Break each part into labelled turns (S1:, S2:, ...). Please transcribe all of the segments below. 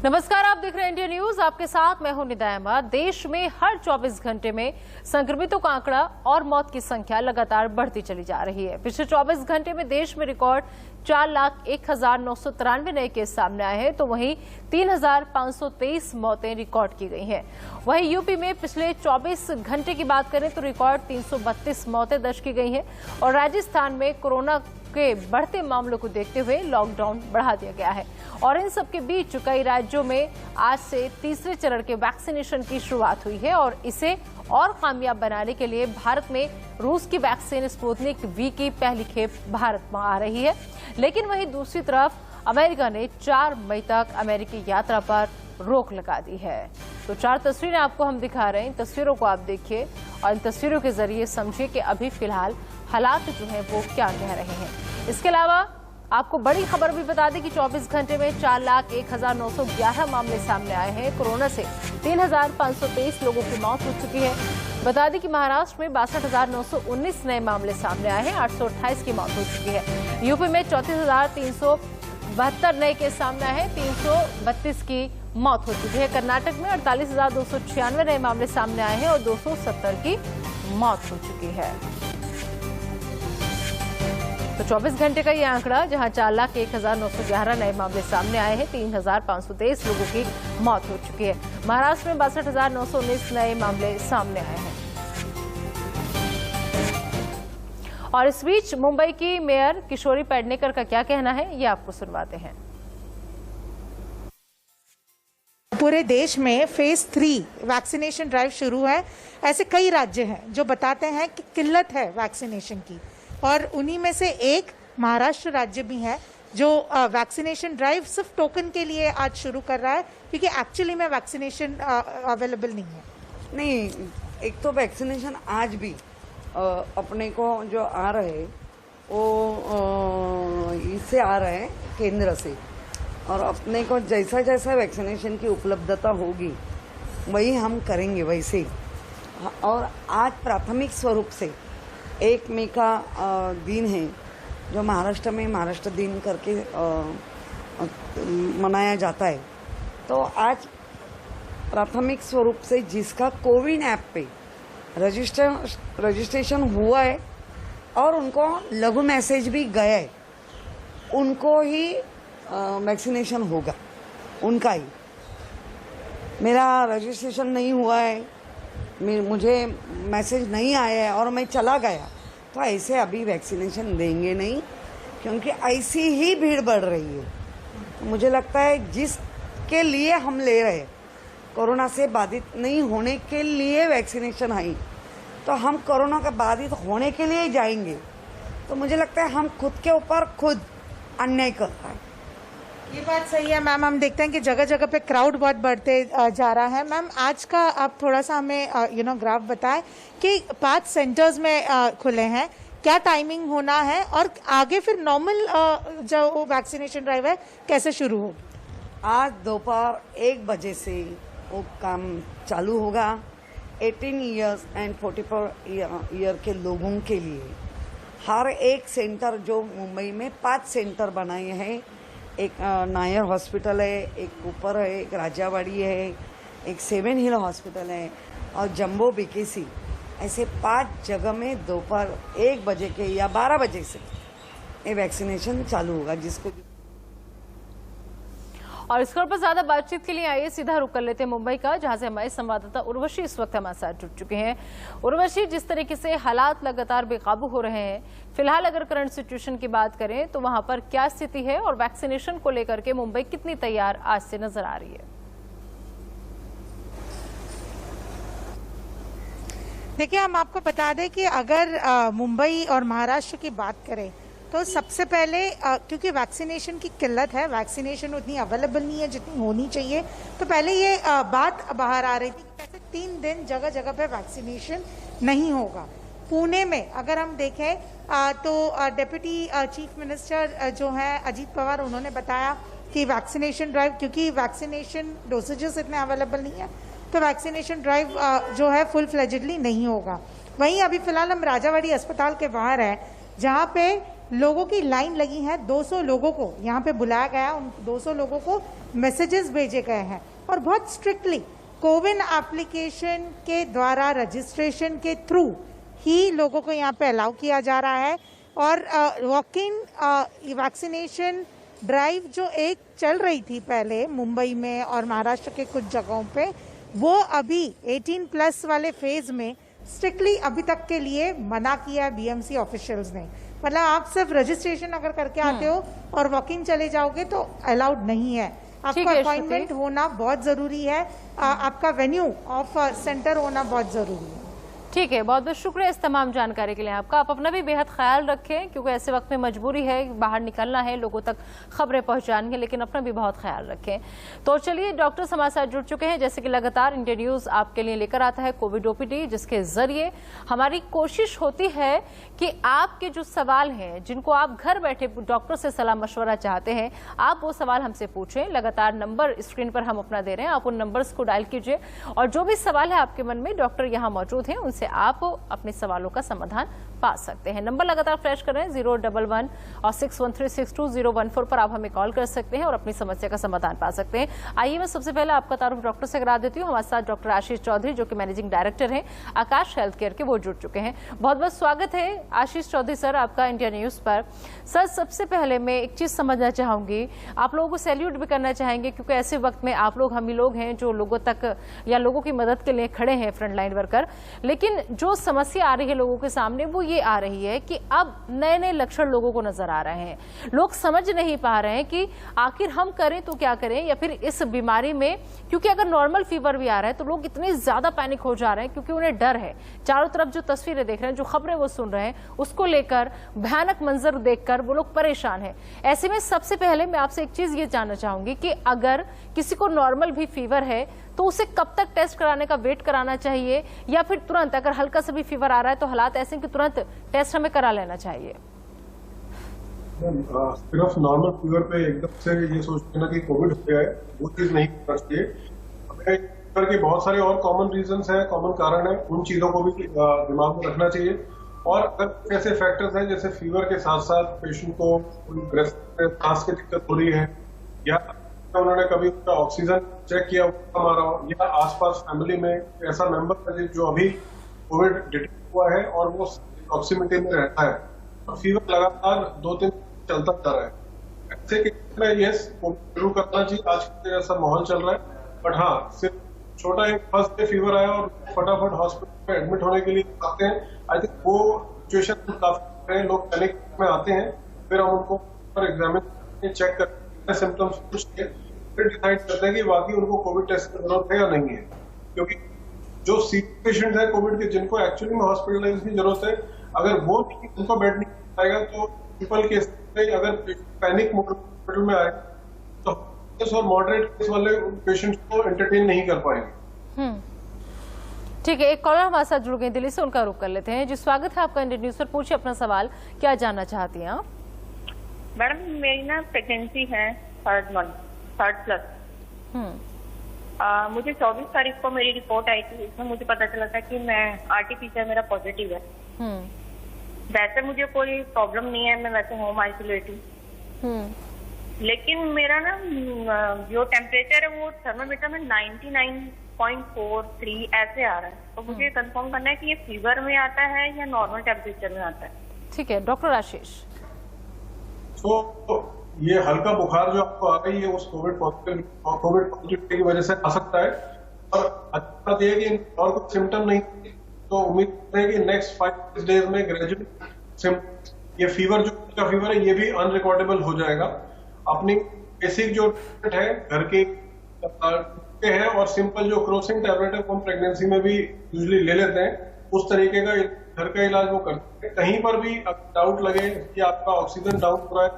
S1: नमस्कार, आप देख रहे हैं इंडिया न्यूज। आपके साथ मैं हूं निदा अहमद। देश में हर 24 घंटे में संक्रमितों का आंकड़ा और मौत की संख्या लगातार बढ़ती चली जा रही है। पिछले 24 घंटे में देश में रिकॉर्ड 4,01,993 नए केस सामने आए हैं, तो वहीं 3,523 मौतें रिकॉर्ड की गई हैं। वहीं यूपी में पिछले 24 घंटे की बात करें तो रिकॉर्ड 332 मौतें दर्ज की गई हैं और राजस्थान में कोरोना के बढ़ते मामलों को देखते हुए लॉकडाउन बढ़ा दिया गया है। और इन सबके बीच कई राज्यों में आज से तीसरे चरण के वैक्सीनेशन की शुरुआत हुई है और इसे और कामयाब बनाने के लिए भारत में रूस की वैक्सीन स्पुतनिक वी की पहली खेप भारत में आ रही है। लेकिन वहीं दूसरी तरफ अमेरिका ने 4 मई तक अमेरिकी यात्रा पर रोक लगा दी है। तो 4 तस्वीरें आपको हम दिखा रहे हैं। इन तस्वीरों को आप देखिए और इन तस्वीरों के जरिए समझिए कि अभी फिलहाल हालात जो है वो क्या कह रहे हैं। इसके अलावा आपको बड़ी खबर भी बता दें कि 24 घंटे में 4,01,911 मामले सामने आए हैं। कोरोना से 3,523 लोगों की मौत हो चुकी है। बता दें कि महाराष्ट्र में 62,919 नए मामले सामने आए हैं, 828 की मौत हो चुकी है। यूपी में 34,372 नए केस सामने आए हैं, 332 की मौत हो चुकी है। कर्नाटक में 48,296 नए मामले सामने आए हैं और 270 की मौत हो चुकी है। तो 24 घंटे का ये आंकड़ा, जहां 4,01,911 नए मामले सामने आए हैं, 3,523 लोगों की मौत हो चुकी है। महाराष्ट्र में 62,919 नए मामले सामने आए हैं। और इस बीच मुंबई की मेयर किशोरी पेडनेकर का क्या कहना है, ये आपको सुनवाते हैं।
S2: पूरे देश में फेज 3 वैक्सीनेशन ड्राइव शुरू है। ऐसे कई राज्य हैं जो बताते हैं कि किल्लत है वैक्सीनेशन की, और उन्हीं में से एक महाराष्ट्र राज्य भी है जो वैक्सीनेशन ड्राइव सिर्फ टोकन के लिए आज शुरू कर रहा है, क्योंकि एक्चुअली में वैक्सीनेशन अवेलेबल नहीं है।
S3: नहीं, एक तो वैक्सीनेशन आज भी अपने को जो आ रहे वो इससे आ रहे हैं केंद्र से, और अपने को जैसा जैसा वैक्सीनेशन की उपलब्धता होगी वही हम करेंगे वैसे। और आज प्राथमिक स्वरूप से 1 मई का दिन है जो महाराष्ट्र में महाराष्ट्र दिन करके मनाया जाता है। तो आज प्राथमिक स्वरूप से जिसका कोविन ऐप पे रजिस्ट्रेशन हुआ है और उनको लघु मैसेज भी गया है, उनको ही वैक्सीनेशन होगा, उनका ही। मेरा रजिस्ट्रेशन नहीं हुआ है, मुझे मैसेज नहीं आया है और मैं चला गया, तो ऐसे अभी वैक्सीनेशन देंगे नहीं, क्योंकि ऐसी ही भीड़ बढ़ रही है। तो मुझे लगता है जिसके लिए हम ले रहे हैं, कोरोना से बाधित नहीं होने के लिए वैक्सीनेशन है, तो हम कोरोना का बाधित होने के लिए जाएंगे, तो मुझे लगता है हम खुद के ऊपर खुद अन्याय कर रहे हैं।
S2: ये बात सही है मैम। हम देखते हैं कि जगह जगह पे क्राउड बहुत बढ़ते जा रहा है। मैम, आज का आप थोड़ा सा हमें ग्राफ बताएं कि 5 सेंटर्स में खुले हैं, क्या टाइमिंग होना है और आगे फिर नॉर्मल जो वैक्सीनेशन ड्राइव है कैसे शुरू होगी?
S3: आज दोपहर 1 बजे से वो काम चालू होगा। 18 ईयर्स एंड 44 ईयर के लोगों के लिए हर एक सेंटर, जो मुंबई में 5 सेंटर बनाए हैं, एक नायर हॉस्पिटल है, एक ऊपर है, एक राजावाड़ी है, एक 7 हिल हॉस्पिटल है और जंबो बीकेसी, ऐसे 5 जगह में दोपहर 1 बजे के या 12 बजे से ये वैक्सीनेशन चालू होगा। जिसको
S1: और इस खबर पर ज्यादा बातचीत के लिए आइए सीधा रुक कर लेते हैं मुंबई का, जहां से हमारे संवाददाता उर्वशी इस वक्त हमारे साथ जुड़ चुके हैं। उर्वशी, जिस तरीके से हालात लगातार बेकाबू हो रहे हैं, फिलहाल अगर करंट सिचुएशन की बात करें तो वहां पर क्या स्थिति है और वैक्सीनेशन को लेकर के मुंबई कितनी तैयार आज से नजर आ रही है?
S2: देखिए, हम आपको बता दें कि अगर मुंबई और महाराष्ट्र की बात करें तो सबसे पहले क्योंकि वैक्सीनेशन की किल्लत है, वैक्सीनेशन उतनी अवेलेबल नहीं है जितनी होनी चाहिए, तो पहले ये बात बाहर आ रही थी कि कैसे 3 दिन जगह जगह पे वैक्सीनेशन नहीं होगा। पुणे में अगर हम देखें तो डिप्टी चीफ मिनिस्टर जो है अजीत पवार, उन्होंने बताया कि वैक्सीनेशन ड्राइव, क्योंकि वैक्सीनेशन डोसेजेस इतने अवेलेबल नहीं है, तो वैक्सीनेशन ड्राइव जो है फुल फ्लेजेडली नहीं होगा। वहीं अभी फिलहाल हम राजावाड़ी अस्पताल के बाहर हैं, जहाँ पे लोगों की लाइन लगी है। 200 लोगों को यहाँ पे बुलाया गया, उन 200 लोगों को मैसेजेस भेजे गए हैं और बहुत स्ट्रिक्टली कोविन एप्लीकेशन के द्वारा रजिस्ट्रेशन के थ्रू ही लोगों को यहाँ पे अलाउ किया जा रहा है। और वॉक इन वैक्सीनेशन ड्राइव जो एक चल रही थी पहले मुंबई में और महाराष्ट्र के कुछ जगहों पे, वो अभी 18+ वाले फेज में स्ट्रिक्टली अभी तक के लिए मना किया है बीएमसी ऑफिशियल्स ने। मतलब आप सिर्फ रजिस्ट्रेशन अगर करके आते हो और वॉकिंग चले जाओगे तो अलाउड नहीं है। आपका अपॉइंटमेंट होना बहुत जरूरी है, आपका वेन्यू ऑफ सेंटर होना बहुत जरूरी है।
S1: ठीक है, बहुत बहुत शुक्रिया इस तमाम जानकारी के लिए आपका। आप अपना भी बेहद ख्याल रखें, क्योंकि ऐसे वक्त में मजबूरी है, बाहर निकलना है, लोगों तक खबरें पहुंचानी है, लेकिन अपना भी बहुत ख्याल रखें। तो चलिए, डॉक्टर हमारे साथ जुड़ चुके हैं। जैसे कि लगातार इंडिया न्यूज आपके लिए लेकर आता है कोविड ओपीडी, जिसके जरिए हमारी कोशिश होती है कि आपके जो सवाल हैं, जिनको आप घर बैठे डॉक्टर से सलाह मशवरा चाहते हैं, आप वो सवाल हमसे पूछें। लगातार नंबर स्क्रीन पर हम अपना दे रहे हैं, आप उन नंबर्स को डायल कीजिए और जो भी सवाल है आपके मन में, डॉक्टर यहाँ मौजूद हैं, उनसे आप अपने सवालों का समाधान पा सकते हैं। नंबर लगातार फ्लैश कर रहे हैं 011 और 61362014 पर आप हमें कॉल कर सकते हैं और अपनी समस्या का समाधान पा सकते हैं। आइए मैं सबसे पहले आपका तारुफ डॉक्टर से करा देती हूँ। हमारे साथ डॉक्टर आशीष चौधरी, जो कि मैनेजिंग डायरेक्टर हैं आकाश हेल्थ केयर के, वो जुड़ चुके हैं। बहुत बहुत स्वागत है आशीष चौधरी सर आपका इंडिया न्यूज पर। सर, सबसे पहले मैं एक चीज समझना चाहूंगी, आप लोगों को सैल्यूट भी करना चाहेंगे, क्योंकि ऐसे वक्त में आप लोग, हम ही लोग हैं जो लोगों तक या लोगों की मदद के लिए खड़े हैं, फ्रंटलाइन वर्कर। लेकिन जो समस्या आ रही है लोगों के सामने, वो ये आ रही है कि अब नए नए लक्षण लोगों को नजर आ रहे हैं। लोग समझ नहीं पा रहे हैं कि आखिर हम करें तो क्या करें, या फिर इस बीमारी में, क्योंकि अगर नॉर्मल फीवर भी आ रहा है तो लोग इतने ज्यादा पैनिक हो जा रहे हैं, क्योंकि उन्हें डर है। चारों तरफ जो तस्वीरें देख रहे हैं, जो खबरें वो सुन रहे हैं, उसको लेकर भयानक मंजर देखकर वो लोग परेशान हैं। ऐसे में सबसे पहले मैं आपसे एक चीज ये जानना चाहूंगी कि अगर किसी को नॉर्मल भी फीवर है तो उसे कब तक टेस्ट कराने का वेट कराना चाहिए, या फिर तुरंत अगर हल्का सा भी फीवर आ रहा है तो हालात ऐसे कि तुरंत टेस्ट हमें करा लेना चाहिए?
S4: सिर्फ नॉर्मल फीवर पे एकदम से ये सोचना कि कोविड हो गया है, वो चीज नहीं करना चाहिए। हमें फीवर के बहुत सारे और कॉमन रीजंस हैं, कॉमन कारण है, उन चीजों को भी दिमाग में रखना चाहिए। और अगर ऐसे फैक्टर्स हैं जैसे फीवर के साथ साथ पेशेंट को सांस की दिक्कत हो रही है, या उन्होंने कभी उसका ऑक्सीजन चेक किया कम आ रहा हो, या आसपास फैमिली में ऐसा मेंबर है जो अभी कोविड डिटेक्ट हुआ है और वो प्रॉक्सिमिटी में रहता है, और फीवर लगातार 2-3 चलता जा रहा है, ऐसे केस में ये शुरू करना चाहिए। आज के जैसा माहौल चल रहा है, बट हाँ, सिर्फ छोटा एक फर्स्ट डे फीवर आया और फटाफट हॉस्पिटल में एडमिट होने के लिए आते हैं, आई थिंक वो सिचुएशन काफी लोग पैनिक में आते हैं। फिर हम उनको एग्जामिन चेक करते हैं, सिम्टम्स पूछ के फिर डिसाइड करते हैं कि वाकई उनको कोविड टेस्ट की जरूरत है या नहीं है। क्योंकि जो सीरियस पेशेंट है कोविड के, जिनको एक्चुअली में हॉस्पिटलाइज की जरूरत है, अगर वो उनको बेड नहीं आएगा तो सिंपल केस में अगर पैनिक मोड हॉस्पिटल में आए तो और मॉडरेट केस वाले पेशेंट्स को एंटरटेन नहीं कर पाएंगे।
S1: ठीक है, एक कॉलर हमारे साथ जुड़ गए दिल्ली से, उनका रुख कर लेते हैं। जी, स्वागत है आपका इंडिया न्यूज पर। पूछिए अपना सवाल, क्या जानना चाहती हैं आप?
S5: मैडम, मेरी ना प्रेगनेंसी है 3rd+। मुझे 24 तारीख को मेरी रिपोर्ट आई थी, इसमें मुझे पता चला था कि मैं RT-PCR मेरा पॉजिटिव है। वैसे मुझे कोई प्रॉब्लम नहीं है, मैं वैसे होम आइसोलेट हूँ, लेकिन मेरा ना जो टेम्परेचर है वो थर्मामीटर में 99.43 ऐसे आ रहा है। तो मुझे कंफर्म करना है कि ये फीवर में आता है या नॉर्मल टेम्परेचर में आता है।
S1: ठीक है, डॉक्टर आशीष।
S4: तो ये हल्का बुखार जो आपको आ रही है उस कोविड पॉजिटिविटी की वजह से आ सकता है, और अच्छा बात यह है कि और कुछ सिम्टम नहीं, तो उम्मीद है कि नेक्स्ट 5 डेज में ग्रेजुअल ये फीवर जो फीवर है ये भी अनरिकॉर्डेबल हो जाएगा। अपनी बेसिक जो ट्रीटमेंट है घर के हैं, और सिंपल जो क्रोसिन टैबलेट है वो हम प्रेगनेंसी में भी यूजुअली ले लेते हैं, उस तरीके का घर का इलाज वो करते हैं। कहीं पर भी डाउट लगे कि आपका ऑक्सीजन डाउन हो रहा है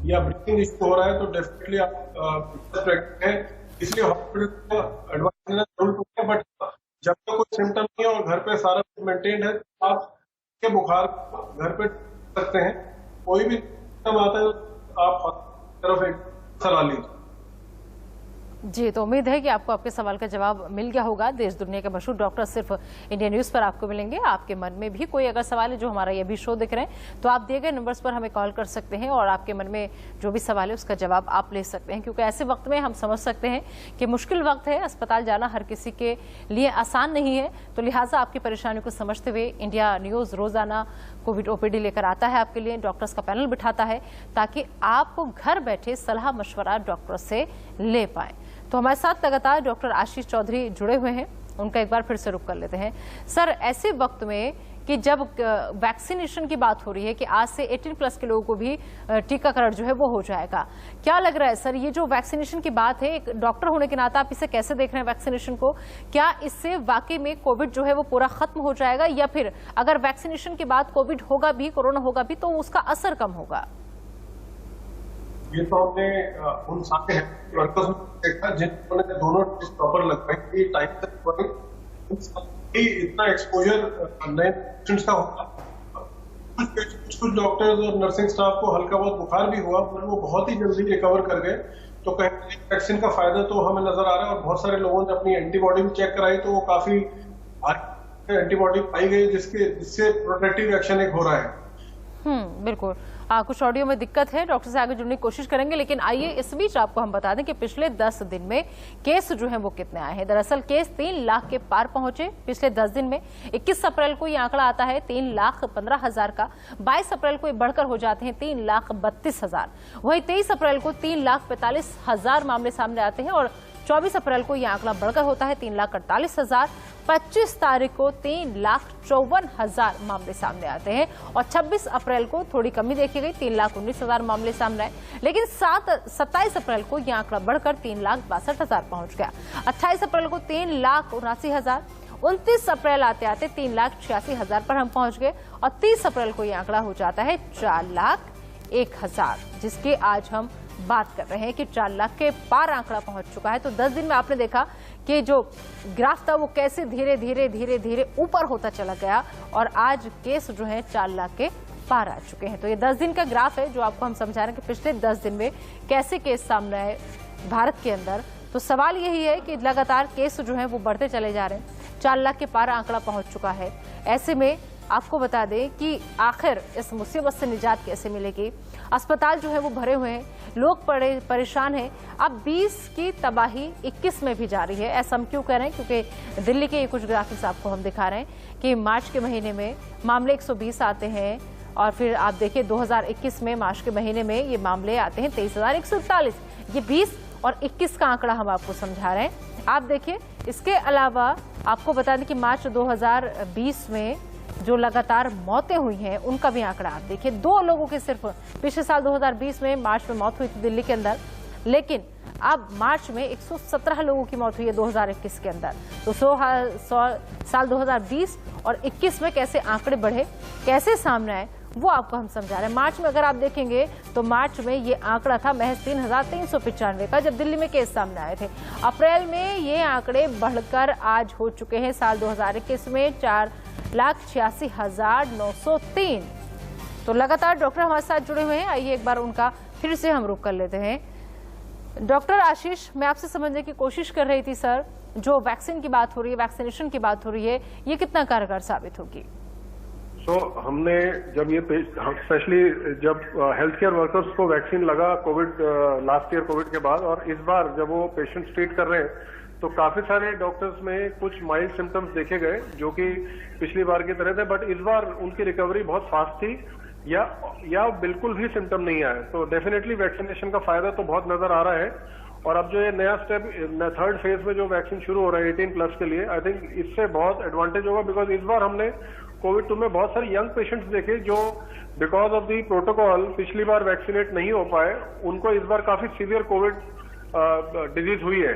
S4: या ब्रीथिंग इश्यू हो रहा है तो डेफिनेटली आप प्रेग्नेंट हैं, इसलिए हॉस्पिटल को एडवाइस देना जरूर है। बट जब तक कोई सिम्टम नहीं है और घर पे सारा मेंटेन है तो आप के बुखार घर पे सकते हैं। कोई भी सिम्टम आता है तो आप तरफ एक सलाह लीजिए।
S1: जी, तो उम्मीद है कि आपको आपके सवाल का जवाब मिल गया होगा। देश दुनिया के मशहूर डॉक्टर सिर्फ इंडिया न्यूज़ पर आपको मिलेंगे। आपके मन में भी कोई अगर सवाल है, जो हमारा ये भी शो देख रहे हैं, तो आप दिए गए नंबर्स पर हमें कॉल कर सकते हैं और आपके मन में जो भी सवाल है उसका जवाब आप ले सकते हैं। क्योंकि ऐसे वक्त में हम समझ सकते हैं कि मुश्किल वक्त है, अस्पताल जाना हर किसी के लिए आसान नहीं है। तो लिहाजा आपकी परेशानियों को समझते हुए इंडिया न्यूज़ रोजाना कोविड ओपीडी लेकर आता है आपके लिए, डॉक्टर्स का पैनल बिठाता है ताकि आप घर बैठे सलाह मशवरा डॉक्टर से ले पाएं। तो हमारे साथ लगातार डॉक्टर आशीष चौधरी जुड़े हुए हैं, उनका एक बार फिर से रुख कर लेते हैं। सर, ऐसे वक्त में कि जब वैक्सीनेशन की बात हो रही है कि आज से 18+ के लोगों को भी टीकाकरण जो है वो हो जाएगा, क्या लग रहा है सर, ये जो वैक्सीनेशन की बात है, एक डॉक्टर होने के नाते आप इसे कैसे देख रहे हैं वैक्सीनेशन को? क्या इससे वाकई में कोविड जो है वो पूरा खत्म हो जाएगा, या फिर अगर वैक्सीनेशन के बाद कोविड होगा भी, कोरोना होगा भी, तो उसका असर कम होगा?
S4: ये तो हमने उन सारे वर्कर्स में देखा जिन्होंने दोनों प्रॉपर लगवाई, टाइम तक इतना एक्सपोजर नए पेशेंट्स का होगा। कुछ डॉक्टर्स और नर्सिंग स्टाफ को हल्का बहुत बुखार भी हुआ, पर वो बहुत ही जल्दी रिकवर कर गए। तो कहीं वैक्सीन का फायदा तो हमें नजर आ रहा है, और बहुत सारे लोगों ने अपनी एंटीबॉडी भी चेक कराई तो वो काफी एंटीबॉडी पाई गई, जिससे प्रोटेक्टिव एक्शन एक हो रहा है।
S1: बिल्कुल। कुछ ऑडियो में दिक्कत है, डॉक्टर से आगे जुड़ने की कोशिश करेंगे, लेकिन आइए इस बीच आपको हम बता दें कि पिछले 10 दिन में केस जो है वो कितने आए हैं। दरअसल केस 3 लाख के पार पहुंचे पिछले 10 दिन में। 21 अप्रैल को ये आंकड़ा आता है 3,15,000 का। 22 अप्रैल को ये बढ़कर हो जाते हैं 3,32,000। वहीं 23 अप्रैल को 3,45,000 मामले सामने आते हैं और 24 अप्रैल को यह आंकड़ा बढ़कर होता है 3,48,000। 25 तारीख को 3,54,000 मामले सामने आते हैं और 26 अप्रैल को थोड़ी कमी देखी गई, 3,19,000 मामले सामने आए। लेकिन 27 अप्रैल को यह आंकड़ा बढ़कर 3,62,000 पहुंच गया। 28 अप्रैल को 3,79,000। 29 अप्रैल आते आते 3,86,000 पर हम पहुंच गए और 30 अप्रैल को यह आंकड़ा हो जाता है 4,01,000, जिसकी आज हम बात कर रहे हैं कि 4 लाख के पार आंकड़ा पहुंच चुका है। तो 10 दिन में आपने देखा कि जो ग्राफ था वो कैसे धीरे धीरे ऊपर होता चला गया और आज केस जो है 4 लाख के पार आ चुके हैं। तो ये 10 दिन का ग्राफ है जो आपको हम समझा रहे हैं कि पिछले 10 दिन में कैसे केस सामने आए भारत के अंदर। तो सवाल यही है कि लगातार केस जो है वो बढ़ते चले जा रहे हैं, 4 लाख के पार आंकड़ा पहुंच चुका है। ऐसे में आपको बता दें कि आखिर इस मुसीबत से निजात कैसे मिलेगी। अस्पताल जो है वो भरे हुए हैं, लोग परेशान हैं। अब 20 की तबाही 21 में भी जारी है। ऐसा हम क्यों कह रहे हैं? क्योंकि दिल्ली के ये कुछ ग्राफिक्स आपको हम दिखा रहे हैं कि मार्च के महीने में मामले 120 आते हैं और फिर आप देखिए 2021 में मार्च के महीने में ये मामले आते हैं 23,141। ये 20 और 21 का आंकड़ा हम आपको समझा रहे हैं। आप देखिए, इसके अलावा आपको बता दें कि मार्च 2020 में जो लगातार मौतें हुई हैं उनका भी आंकड़ा आप देखिए। 2 लोगों के सिर्फ पिछले साल 2020 में मार्च में मौत हुई थी दिल्ली के अंदर, लेकिन अब मार्च में 117 लोगों की मौत हुई है 2021 के अंदर। तो साल 2020 और 21 में कैसे आंकड़े बढ़े, कैसे सामने आए, वो आपको हम समझा रहे हैं। मार्च में अगर आप देखेंगे तो मार्च में ये आंकड़ा था महज 3,395 का जब दिल्ली में केस सामने आए थे। अप्रैल में ये आंकड़े बढ़कर आज हो चुके हैं साल 2021 में 4,86,903। तो लगातार डॉक्टर हमारे साथ जुड़े हुए हैं, आइए एक बार उनका फिर से हम रुख कर लेते हैं। डॉक्टर आशीष, मैं आपसे समझने की कोशिश कर रही थी सर, जो वैक्सीन की बात हो रही है, वैक्सीनेशन की बात हो रही है, ये कितना कारगर साबित होगी?
S4: हमने जब ये स्पेशली जब हेल्थ केयर वर्कर्स को वैक्सीन लगा कोविड लास्ट ईयर कोविड के बाद, और इस बार जब वो पेशेंट्स ट्रीट कर रहे हैं तो काफी सारे डॉक्टर्स में कुछ माइल्ड सिम्टम्स देखे गए जो कि पिछली बार की तरह थे, बट इस बार उनकी रिकवरी बहुत फास्ट थी या बिल्कुल भी सिम्टम नहीं आए। तो डेफिनेटली वैक्सीनेशन का फायदा तो बहुत नजर आ रहा है। और अब जो ये नया स्टेप 3rd फेज में जो वैक्सीन शुरू हो रहा है 18+ के लिए, आई थिंक इससे बहुत एडवांटेज होगा, बिकॉज इस बार हमने कोविड 2 में बहुत सारे यंग पेशेंट्स देखे जो बिकॉज ऑफ द प्रोटोकॉल पिछली बार वैक्सीनेट नहीं हो पाए, उनको इस बार काफी सीवियर कोविड डिजीज हुई है।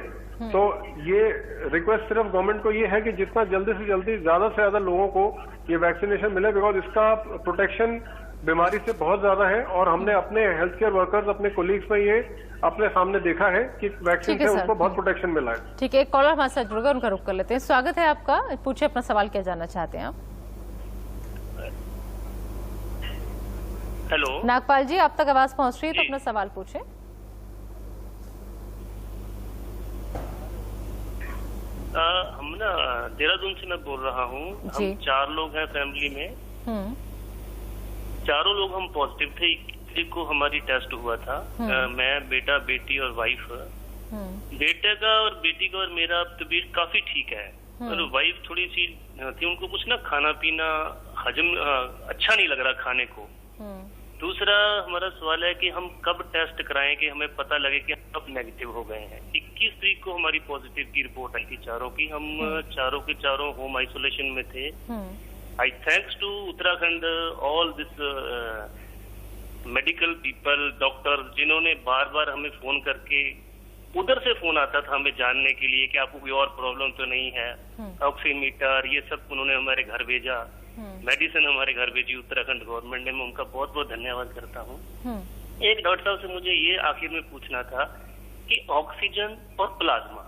S4: तो ये रिक्वेस्ट सिर्फ गवर्नमेंट को ये है कि जितना जल्दी से जल्दी ज्यादा से ज्यादा लोगों को ये वैक्सीनेशन मिले, बिकॉज इसका प्रोटेक्शन बीमारी से बहुत ज्यादा है और हमने अपने हेल्थ केयर वर्कर्स, अपने कोलीग्स में ये अपने सामने देखा है कि वैक्सीन से उनको बहुत प्रोटेक्शन मिला है।
S1: ठीक है, एक कॉलर हमारे साथ जुड़ गए, उनका रुख कर लेते हैं। स्वागत है आपका, पूछिए अपना सवाल, क्या जानना चाहते हैं आप?
S6: हेलो
S1: नागपाल जी, आप तक आवाज पहुंच रही है तो अपना सवाल पूछे।
S6: ना देहरादून से मैं बोल रहा हूँ। हम 4 लोग हैं फैमिली में। चारों लोग हम पॉजिटिव थे। 21 को हमारी टेस्ट हुआ था। मैं, बेटा, बेटी और वाइफ। बेटे का और बेटी का और मेरा तबीयत काफी ठीक है, और वाइफ थोड़ी सी थी, उनको कुछ ना खाना पीना हजम अच्छा नहीं लग रहा खाने को। दूसरा हमारा सवाल है कि हम कब टेस्ट कराएं कि हमें पता लगे कि हम कब नेगेटिव हो गए हैं। 21 तारीख को हमारी पॉजिटिव की रिपोर्ट आई थी चारों की। हम चारों के चारों होम आइसोलेशन में थे। I thanks to Uttarakhand all this medical people, doctor, जिन्होंने बार बार हमें फोन करके, उधर से फोन आता था हमें जानने के लिए कि आपको कोई और प्रॉब्लम तो नहीं है। ऑक्सीमीटर ये सब उन्होंने हमारे घर भेजा, मेडिसिन हमारे घर भेजी उत्तराखंड गवर्नमेंट ने। मैं उनका बहुत बहुत धन्यवाद करता हूँ। एक डॉक्टर साहब से मुझे ये आखिर में पूछना था कि ऑक्सीजन और प्लाज्मा,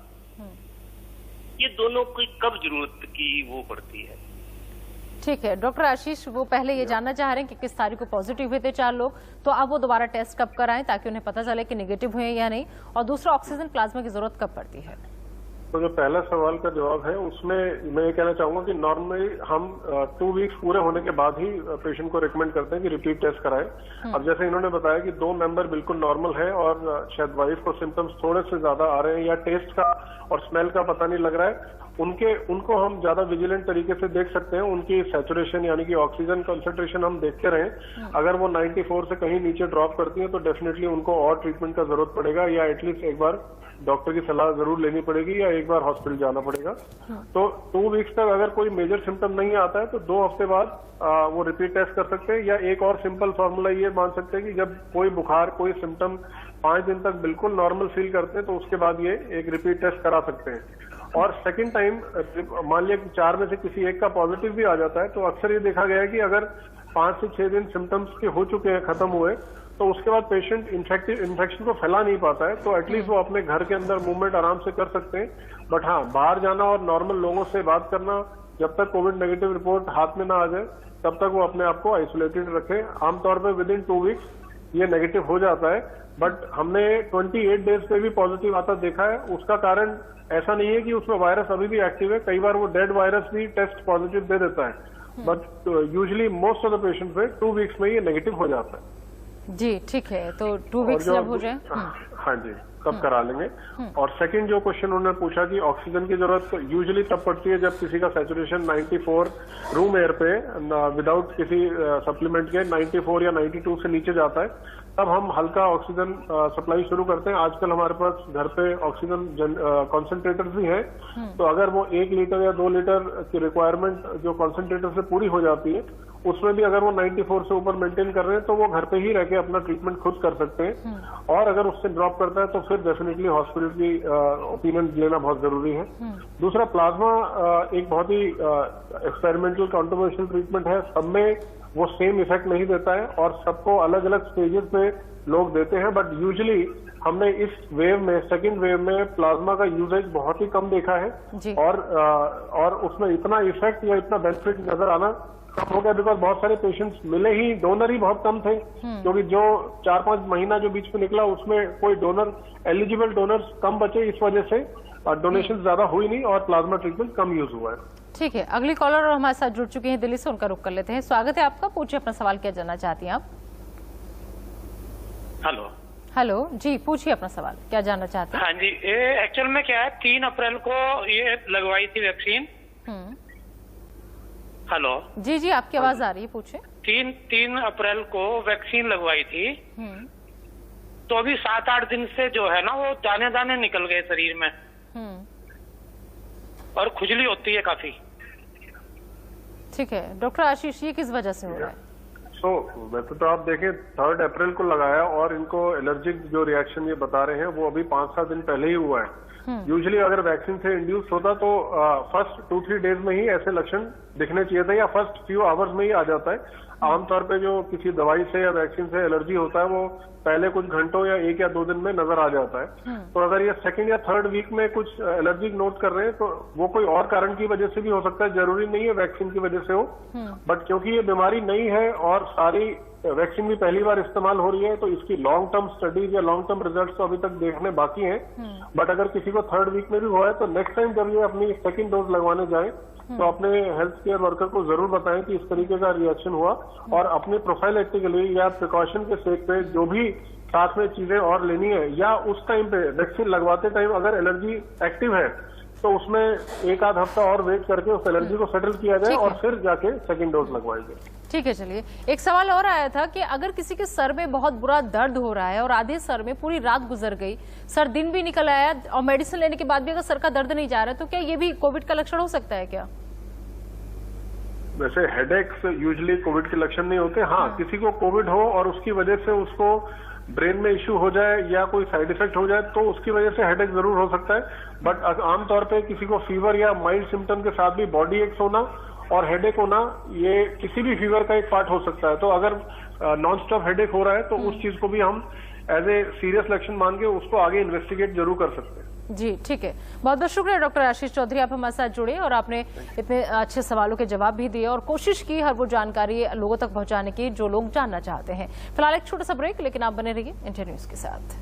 S6: ये दोनों की कब जरूरत की वो पड़ती है?
S1: ठीक है डॉक्टर आशीष, वो पहले ये जानना चाह रहे हैं कि किस तारीख को पॉजिटिव हुए थे 4 लोग, तो अब वो दोबारा टेस्ट कब कराएं ताकि उन्हें पता चले कि नेगेटिव हुए या नहीं, और दूसरा ऑक्सीजन प्लाज्मा की जरूरत कब पड़ती है?
S4: तो जो पहला सवाल का जवाब है उसमें मैं ये कहना चाहूंगा कि नॉर्मली हम 2 वीक्स पूरे होने के बाद ही पेशेंट को रिकमेंड करते हैं कि रिपीट टेस्ट कराएं। अब जैसे इन्होंने बताया कि 2 मेंबर बिल्कुल नॉर्मल है और शायद वाइफ को सिम्टम्स थोड़े से ज्यादा आ रहे हैं या टेस्ट का और स्मेल का पता नहीं लग रहा है, उनको हम ज्यादा विजिलेंट तरीके से देख सकते हैं। उनकी सैचुरेशन यानी कि ऑक्सीजन कंसंट्रेशन हम देखते रहें। अगर वो 94 से कहीं नीचे ड्रॉप करती है तो डेफिनेटली उनको और ट्रीटमेंट का जरूरत पड़ेगा, या एटलीस्ट एक बार डॉक्टर की सलाह जरूर लेनी पड़ेगी या एक बार हॉस्पिटल जाना पड़ेगा। तो 2 वीक्स तक अगर कोई मेजर सिम्टम नहीं आता है तो 2 हफ्ते बाद वो रिपीट टेस्ट कर सकते हैं। या एक और सिंपल फॉर्मूला ये मान सकते हैं कि जब कोई बुखार, कोई सिम्टम 5 दिन तक बिल्कुल नॉर्मल फील करते हैं तो उसके बाद ये एक रिपीट टेस्ट करा सकते हैं। और सेकंड टाइम मान लिया कि 4 में से किसी एक का पॉजिटिव भी आ जाता है तो अक्सर ये देखा गया है कि अगर 5 से 6 दिन सिम्टम्स के हो चुके हैं, खत्म हुए, तो उसके बाद पेशेंट इन्फेक्शन को फैला नहीं पाता है, तो एटलीस्ट वो अपने घर के अंदर मूवमेंट आराम से कर सकते हैं। बट हाँ, बाहर जाना और नॉर्मल लोगों से बात करना, जब तक कोविड नेगेटिव रिपोर्ट हाथ में ना आ जाए तब तक वो अपने आप को आइसोलेटेड रखें। आमतौर पर विद इन 2 वीक्स ये नेगेटिव हो जाता है, बट हमने 28 डेज पे भी पॉजिटिव आता देखा है। उसका कारण ऐसा नहीं है कि उसमें वायरस अभी भी एक्टिव है, कई बार वो डेड वायरस भी टेस्ट पॉजिटिव दे देता है, but usually most of the patient में 2 वीक्स में ये नेगेटिव हो जाता है।
S1: जी ठीक है, तो 2 वीक्स जब हो जाए
S4: हाँ जी तब करा लेंगे। और सेकंड जो क्वेश्चन उन्होंने पूछा कि ऑक्सीजन की जरूरत यूजुअली तब पड़ती है जब किसी का सैचुरेशन 94 रूम एयर पे विदाउट किसी सप्लीमेंट के 94 या 92 से नीचे जाता है, तब हम हल्का ऑक्सीजन सप्लाई शुरू करते हैं। आजकल हमारे पास घर पे ऑक्सीजन कॉन्सेंट्रेटर्स भी हैं, तो अगर वो 1 लीटर या 2 लीटर की रिक्वायरमेंट जो कॉन्सेंट्रेटर से पूरी हो जाती है, उसमें भी अगर वो 94 से ऊपर मेंटेन कर रहे हैं तो वो घर पे ही रह के अपना ट्रीटमेंट खुद कर सकते हैं। और अगर उससे ड्रॉप करता है तो फिर डेफिनेटली हॉस्पिटल की ओपिनियन लेना बहुत जरूरी है। दूसरा, प्लाज्मा एक बहुत ही एक्सपेरिमेंटल कंट्रोवर्शियल ट्रीटमेंट है। सब में वो सेम इफेक्ट नहीं देता है और सबको अलग अलग स्टेजेस पे लोग देते हैं, बट यूजुअली हमने इस वेव में, सेकंड वेव में, प्लाज्मा का यूजेज बहुत ही कम देखा है और उसमें इतना इफेक्ट या इतना बेनिफिट नजर आना कम हो गया, बिकॉज बहुत सारे पेशेंट्स मिले ही, डोनर ही बहुत कम थे, क्योंकि जो 4-5 महीना जो बीच में निकला उसमें कोई डोनर, एलिजिबल डोनर्स कम बचे, इस वजह से डोनेशन ज्यादा हुई नहीं और प्लाज्मा ट्रीटमेंट कम यूज हुआ है।
S1: ठीक है, अगली कॉलर और हमारे साथ जुड़ चुके हैं दिल्ली से, उनका रुख कर लेते हैं। स्वागत है आपका, पूछिए अपना सवाल, क्या जानना चाहती हैं आप? हेलो जी, पूछिए अपना सवाल, क्या जानना चाहते हैं?
S7: हाँ जी, एक्चुअल में क्या है, 3 अप्रैल को ये लगवाई थी वैक्सीन। हेलो
S1: जी जी, आपकी आवाज आ रही है, पूछे।
S7: 3 अप्रैल को वैक्सीन लगवाई थी, तो अभी 7-8 दिन से जो है ना वो दाने दाने निकल गए शरीर में और खुजली होती है काफी।
S1: ठीक है डॉक्टर आशीष, ये किस वजह से हो रहा है?
S4: वैसे तो आप देखें 3 अप्रैल को लगाया और इनको एलर्जिक जो रिएक्शन ये बता रहे हैं वो अभी 5-7 दिन पहले ही हुआ है। यूजुअली अगर वैक्सीन से इंड्यूस होता तो फर्स्ट 2-3 डेज में ही ऐसे लक्षण दिखने चाहिए थे या फर्स्ट फ्यू आवर्स में ही आ जाता है। आमतौर पे जो किसी दवाई से या वैक्सीन से एलर्जी होता है वो पहले कुछ घंटों या 1 या 2 दिन में नजर आ जाता है। तो अगर ये सेकंड या थर्ड वीक में कुछ एलर्जी नोट कर रहे हैं तो वो कोई और कारण की वजह से भी हो सकता है, जरूरी नहीं है वैक्सीन की वजह से हो। बट क्योंकि ये बीमारी नई है और सारी वैक्सीन भी पहली बार इस्तेमाल हो रही है, तो इसकी लॉन्ग टर्म स्टडीज या लॉन्ग टर्म रिजल्ट्स तो अभी तक देखने बाकी हैं। बट अगर किसी को थर्ड वीक में भी हुआ है तो नेक्स्ट टाइम जब ये अपनी सेकंड डोज लगवाने जाए तो अपने हेल्थ केयर वर्कर को जरूर बताएं कि इस तरीके का रिएक्शन हुआ, और अपने प्रोफाइलेक्टिकली या प्रिकॉशन के सेक पे जो भी साथ में चीजें और लेनी है, या उस टाइम पे वैक्सीन लगवाते टाइम अगर एलर्जी एक्टिव है तो उसमें 1 आध हफ्ता और वेट करके उस एलर्जी को सेटल किया जाए और फिर जाके सेकंड डोज लगवाई जाए।
S1: ठीक है, चलिए एक सवाल और आया था कि अगर किसी के सर में बहुत बुरा दर्द हो रहा है और आधे सर में पूरी रात गुजर गई, सर दिन भी निकल आया और मेडिसिन लेने के बाद भी अगर सर का दर्द नहीं जा रहा है, तो क्या ये भी कोविड का लक्षण हो सकता है क्या?
S4: वैसे हेडेक्स यूजुअली कोविड के लक्षण नहीं होते। हाँ, किसी को कोविड हो और उसकी वजह से उसको ब्रेन में इश्यू हो जाए या कोई साइड इफेक्ट हो जाए तो उसकी वजह से हेडेक जरूर हो सकता है। बट आमतौर पे किसी को फीवर या माइल्ड सिम्टम के साथ भी बॉडी एक्स होना और हेडेक होना, ये किसी भी फीवर का एक पार्ट हो सकता है। तो अगर नॉन स्टॉप हेडेक हो रहा है तो उस चीज को भी हम एज ए सीरियस लक्षण मान के उसको आगे इन्वेस्टिगेट जरूर कर सकते हैं।
S1: जी ठीक है, बहुत बहुत शुक्रिया डॉक्टर आशीष चौधरी, आप हमारे साथ जुड़े और आपने इतने अच्छे सवालों के जवाब भी दिए और कोशिश की हर वो जानकारी लोगों तक पहुंचाने की जो लोग जानना चाहते हैं। फिलहाल एक छोटा सा ब्रेक, लेकिन आप बने रहिए इंडिया न्यूज के साथ।